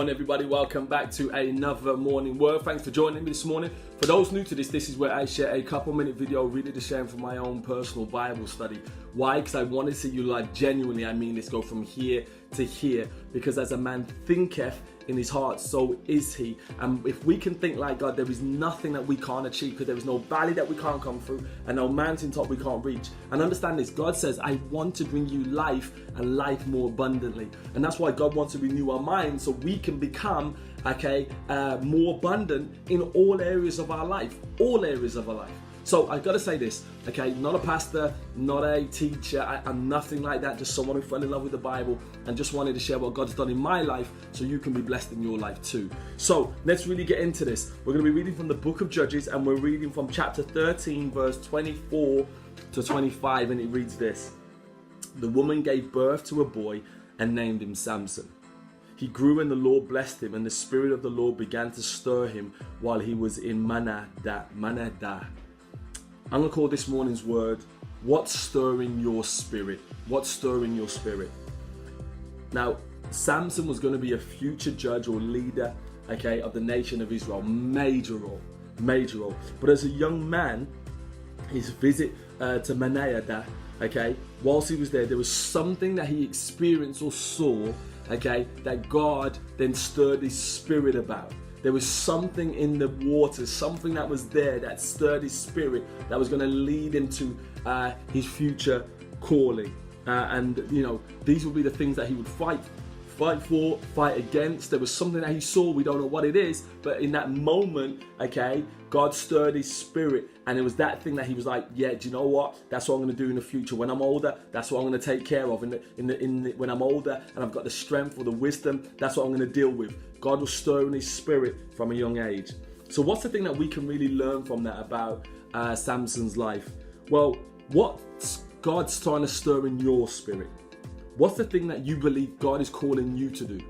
morning, everybody. Welcome back to another morning word. Thanks for joining me this morning. For those new to this is where I share a couple-minute video really to share from my own personal Bible study. Why? Because I want to see you like genuinely, I mean this, go from here to here. Because as a man thinketh in his heart, so is he. And if we can think like God, there is nothing that we can't achieve, because there is no valley that we can't come through and no mountaintop we can't reach. And understand this, God says, I want to bring you life and life more abundantly. And that's why God wants to renew our minds so we can become more abundant in all areas of our life, So I gotta say this, not a pastor, not a teacher, I'm nothing like that, just someone who fell in love with the Bible and just wanted to share what God's done in my life so you can be blessed in your life too. So let's really get into this. We're gonna be reading from the book of Judges, and we're reading from chapter 13, verse 24 to 25, and it reads this. The woman gave birth to a boy and named him Samson. He grew and the Lord blessed him, and the Spirit of the Lord began to stir him while he was in Mahaneh Dan. I'm going to call this morning's word, what's stirring your spirit? What's stirring your spirit? Now, Samson was going to be a future judge or leader, of the nation of Israel. Major role. But as a young man, his visit to Mahaneh Dan, whilst he was there was something that he experienced or saw, that God then stirred his spirit about. There was something in the waters, something that was there that stirred his spirit that was going to lead him to his future calling. These would be the things that he would fight for, fight against. There was something that he saw, we don't know what it is, but in that moment, God stirred his spirit, and it was that thing that he was like, yeah, do you know what? That's what I'm going to do in the future. When I'm older, that's what I'm going to take care of. When I'm older and I've got the strength or the wisdom, that's what I'm going to deal with. God was stirring his spirit from a young age. So what's the thing that we can really learn from that about Samson's life? Well, what's God's trying to stir in your spirit? What's the thing that you believe God is calling you to do?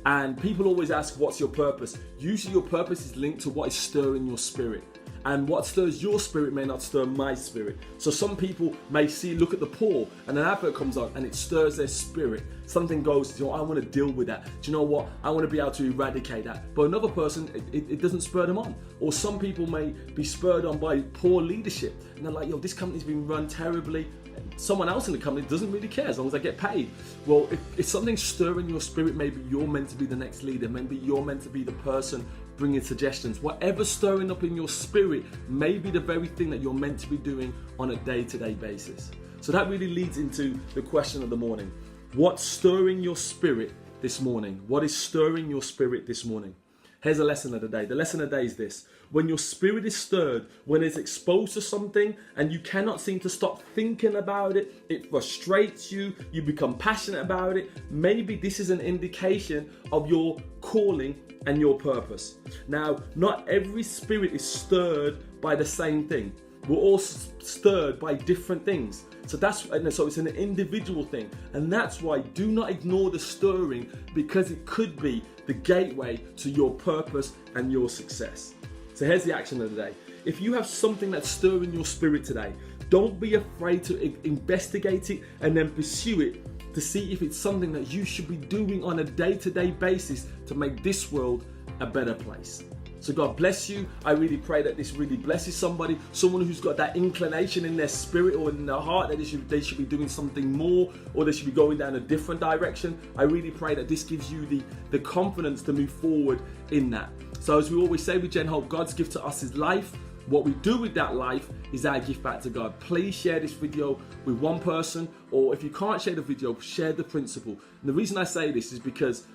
And people always ask, what's your purpose? Usually your purpose is linked to what is stirring your spirit. And what stirs your spirit may not stir my spirit. So some people may look at the poor, and an advert comes on and it stirs their spirit. Something goes, I want to deal with that. Do you know what? I want to be able to eradicate that. But another person, it doesn't spur them on. Or some people may be spurred on by poor leadership. And they're like, this company's been run terribly. Someone else in the company doesn't really care as long as I get paid. Well, if something's stirring your spirit, maybe you're meant to be the next leader. Maybe you're meant to be the person bringing suggestions. Whatever's stirring up in your spirit may be the very thing that you're meant to be doing on a day-to-day basis. So that really leads into the question of the morning. What's stirring your spirit this morning? What is stirring your spirit this morning? Here's a lesson of the day. The lesson of the day is this. When your spirit is stirred, when it's exposed to something and you cannot seem to stop thinking about it, it frustrates you, you become passionate about it, maybe this is an indication of your calling and your purpose. Now, not every spirit is stirred by the same thing. We're all stirred by different things. So it's an individual thing. And that's why do not ignore the stirring, because it could be the gateway to your purpose and your success. So here's the action of the day. If you have something that's stirring your spirit today, don't be afraid to investigate it and then pursue it to see if it's something that you should be doing on a day-to-day basis to make this world a better place. So God bless you. I really pray that this really blesses somebody, someone who's got that inclination in their spirit or in their heart that they should be doing something more, or they should be going down a different direction. I really pray that this gives you the confidence to move forward in that. So as we always say with Gen Hope, God's gift to us is life. What we do with that life is our gift back to God. Please share this video with one person, or if you can't share the video, share the principle. And the reason I say this is because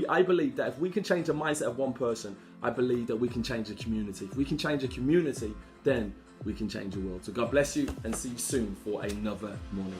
I believe that if we can change the mindset of one person, I believe that we can change the community. If we can change the community, then we can change the world. So God bless you, and see you soon for another morning.